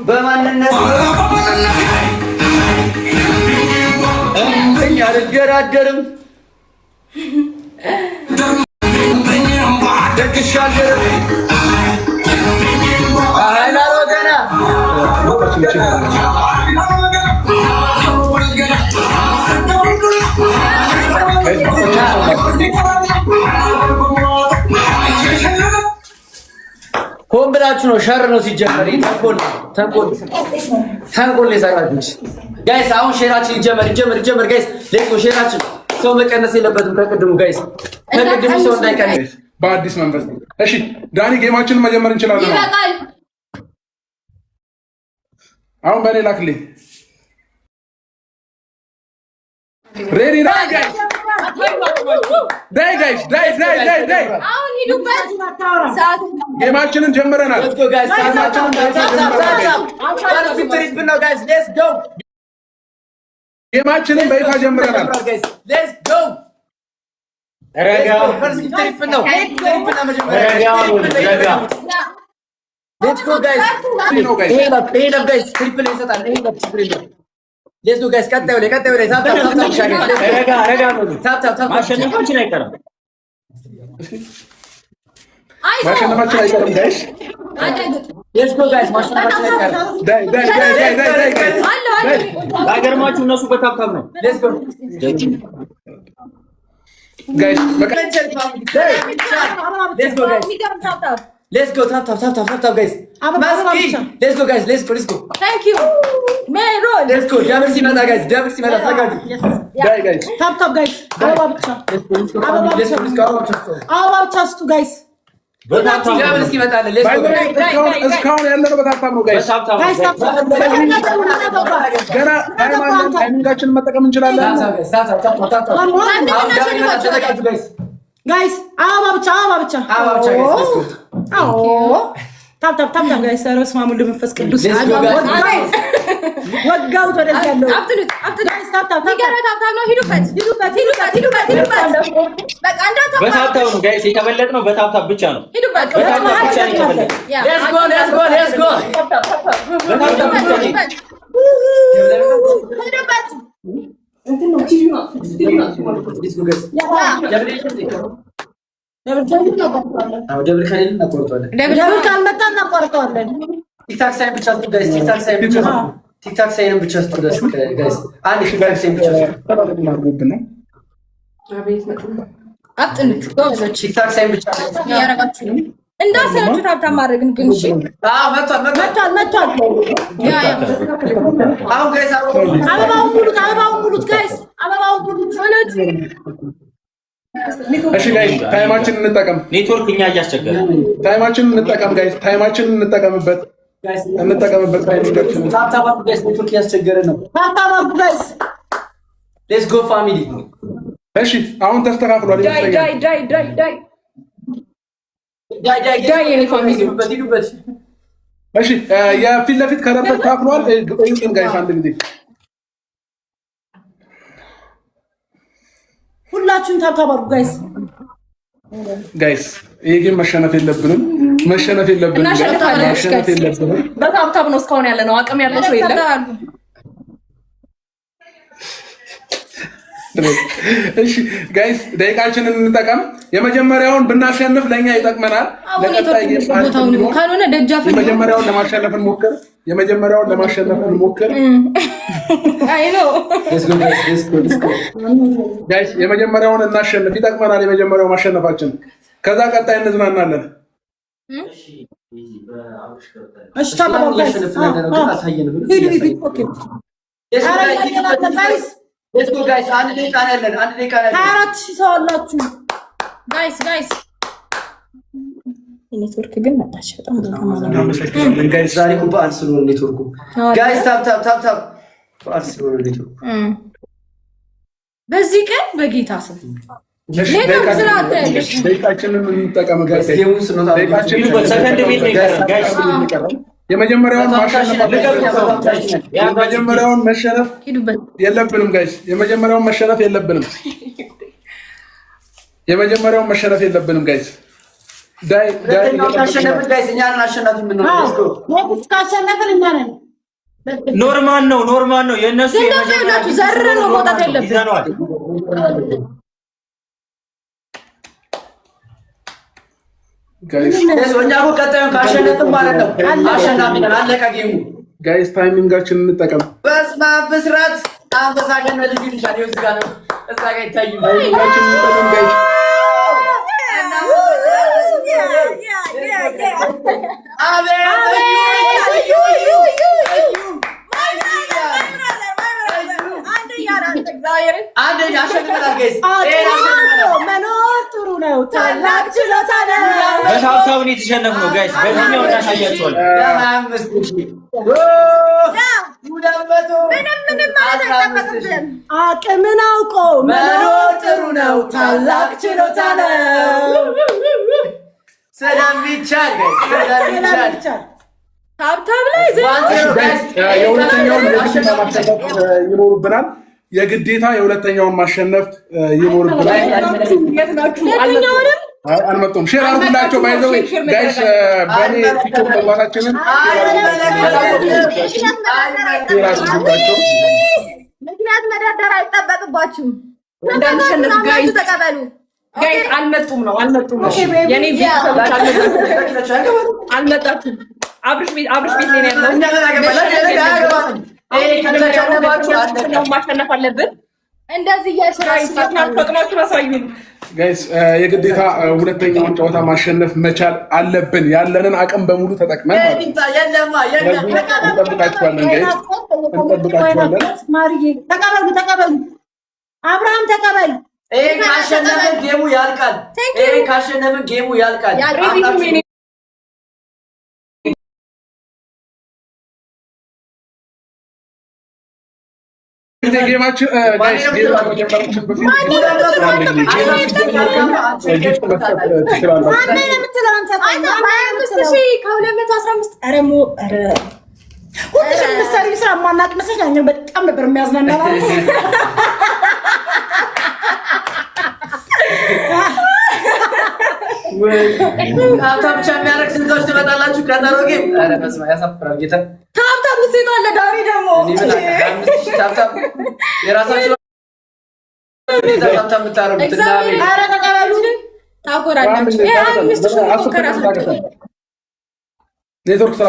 በማንነት አልደራደርም ደግሻለሁ አይናሮ ገና ሆን ብላችሁ ነው ሸር ነው ሲጀመር ተንኮል የሰራችሁት ጋይስ። አሁን ሼራችን ይጀመር ጋይስ። ሌትስ ጎ ሼራችን ሰው መቀነስ የለበትም ከቅድሙ ጋይስ። ከቅድሙ ሰው እንዳይቀነስ በአዲስ መንፈስ። እሺ ዳኒ ጌማችንን መጀመር እንችላለን። አሁን በኔ ላክልኝ። ሬዲ ዳይ አሁን ሂዱበት። ጌማችንን ጀምረናል። ጌማችንን በይፋ ጀምረናል። Let's go guys, ቀጣዩ ላይ ታፕ ማሸነፋችን አይቀርም ጋይስ። Let's go guys, ማሸነፋችን አይቀርም። ባገርማችሁ እነሱ በታፕታፕ ነው። Let's go guys, Let's go tap guys. Let's go guys, let's go. Thank you. Mero. Let's go. Double ሲመጣ guys, ተዘጋጁ. ዳይ guys. Tap guys. አበባ ብቻ guys. double እስኪመጣለን. Let's go. እስካሁን ያለነው በታፕታፕ ነው guys. ገና ታይሚንጋችንን መጠቀም እንችላለን። ተዘጋጁ guys. Guys, አበባ ብቻ guys. Let's go. ታፕ ጋይስ። ሰርስ ማሙል መንፈስ ቅዱስ ወጋው ወደዚህ ያለው አፍጥኑት ጋይስ። ታፕ ነው። ሂዱበት። በቃ በታፕታፕ ነው ጋይስ የተበለጥነው። በታፕታፕ ብቻ ነው። ሂዱበት። በታፕታፕ ብቻ ነው የተበለጥነው። Let's go. በታፕታፕ ብቻ ነው። ሂዱበት። እንትን ነው ቲቪ ነው። Let's go guys. ደብል ከሌለ እናቆርጠዋለን። ደብል ካልመጣ እናቆርጠዋለን። ቲክታክ ሳይን ብቻ ስጡ ጋይስ። ቲክታክ ሳይን ብቻ ስጡ ጋይስ። አንድ ቲክታክ ሳይን ብቻ ስጡ። አፍጥኑት ጎበዞች። ቲክታክ ሳይን ብቻ ያረጋችሁ ነው እንዳሰራችሁ ታብታ ማድረግን ግን እሺ። መጥቷል። ያ አሁን ጋይስ አበባውን ሙሉት ጋይስ። አበባውን ሙሉት። እሺ ጋይስ ታይማችንን እንጠቀም። ኔትወርክ እኛ እያስቸገረ ታይማችንን እንጠቀም ጋይስ። ታይማችንን እንጠቀምበት። ታፕታፕ ጋይስ። ኔትወርክ እያስቸገረ ነው። ታፕ ጋይስ። ሌትስ ጎ ፋሚሊ። እሺ አሁን ተስተካክሏል ይመስለኛል። ዳይ የኔ ፋሚሊ ሂዱበት። እሺ የፊት ለፊት ከረር ተስተካክሏል። እንትን ጋይስ አንድ ጊዜ ሁላችሁም ታፕታፕ ጋይስ። ይሄ ግን መሸነፍ የለብንም። በታፕታፕ ነው እስካሁን ያለ ነው። አቅም ያለው ሰው የለም። እሺ ጋይስ ደቂቃችንን እንጠቀም። የመጀመሪያውን ብናሸንፍ ለኛ ይጠቅመናል። ካልሆነ ደጃፍ የመጀመሪያውን ለማሸነፍ እንሞክር። አይ ነው ጋይስ የመጀመሪያውን እናሸንፍ። ይጠቅመናል የመጀመሪያው ማሸነፋችን። ከዛ ቀጣይ እንዝናናለን። እሺ ታባው ጋይስ። Let's go guys. አንድ ደቂቃ ያለን 24,000 ሰው አላችሁ ጋይስ። ኔትወርክ ግን መጣች በጣም ጋይስ። ዛሬ እኮ በዓል ስለሆነ ኔትወርኩ ጋይስ ታፕ በዓል ስለሆነ ኔትወርኩ በዚህ ቀን በጌታ ስም ደቂቃችንን እንጠቀም ጋይስ። ሰከንድ ሚል ጋይስ የመጀመሪያውን መሸነፍ የለብንም ጋይስ። የመጀመሪያውን መሸነፍ የለብንም ጋይስ። ኖርማል ነው የነሱ ዘርሮ መውጣት የለብንም። እኛ እኮ ቀጣዩን ካሸነፍን ማለት ነው አሸናፊ ነን። አለቀ ጌሙ። ጋይስ ታይሚንጋችንን እንጠቀም። በስመ አብ ብስራት አንበሳ ገነ ልጅ ይልሻል። እዚህ ጋር ነው እዛ ጋር ይታይም። አንደኛ አሸንፈናል ጋይስ። መኖር ጥሩ ነው። ታላቅ ችሎታ ነው። በታብታብ ነው የተሸነፍነው ጋይስ። በዚህኛው እናሳያቸዋለን። አቅምን አውቆ መኖር ጥሩ ነው። ታላቅ ችሎታ ነው። ስለሚቻል ታብታብ ላይ የሁለተኛውን ይኖርብናል። የግዴታ የሁለተኛውን ማሸነፍ ይኖርብናል። አልመጡም። ሼር አድርጉላቸው። ባይዘው ጋይስ በእኔ ቲክቶክ መግባታችንን ምክንያት መደርደር አይጠበቅባችሁም። እንዳንሸነፍ ጋይስ ተቀበሉ። ጋይስ አልመጡም ነው የኔ ቤተሰቦች አልመጣችሁም። አብርሽ ቤት ላይ ያለው ማሸነፍ አለብን። እንደዚህ ጋይስ የግዴታ ሁለተኛውን ጨዋታ ማሸነፍ መቻል አለብን። ያለንን አቅም በሙሉ ተጠቅመን እንጠብቃችኋለን። ጋይስ እንጠብቃችኋለን። ማርዬ ተቀበሉ። አብርሃም ተቀበል። ይሄን ካሸነፍን ጌሙ ያልቃል። ጌማችን ጋይስ ጌማችን በፊት በጣም ነበር የሚያዝናና። ታብታብ ብቻ የሚያደርግ ስንቶች ትመጣላችሁ? ቀጠሮ ጌም ያሳፍራል። ጌታ ታብታብ ውስጥ አለ። ዳሪ ደግሞ ታብታብ የራሳችሁ ታብታብ የምታረጉት ታጎራላችሁ። ኔትወርክ ስራ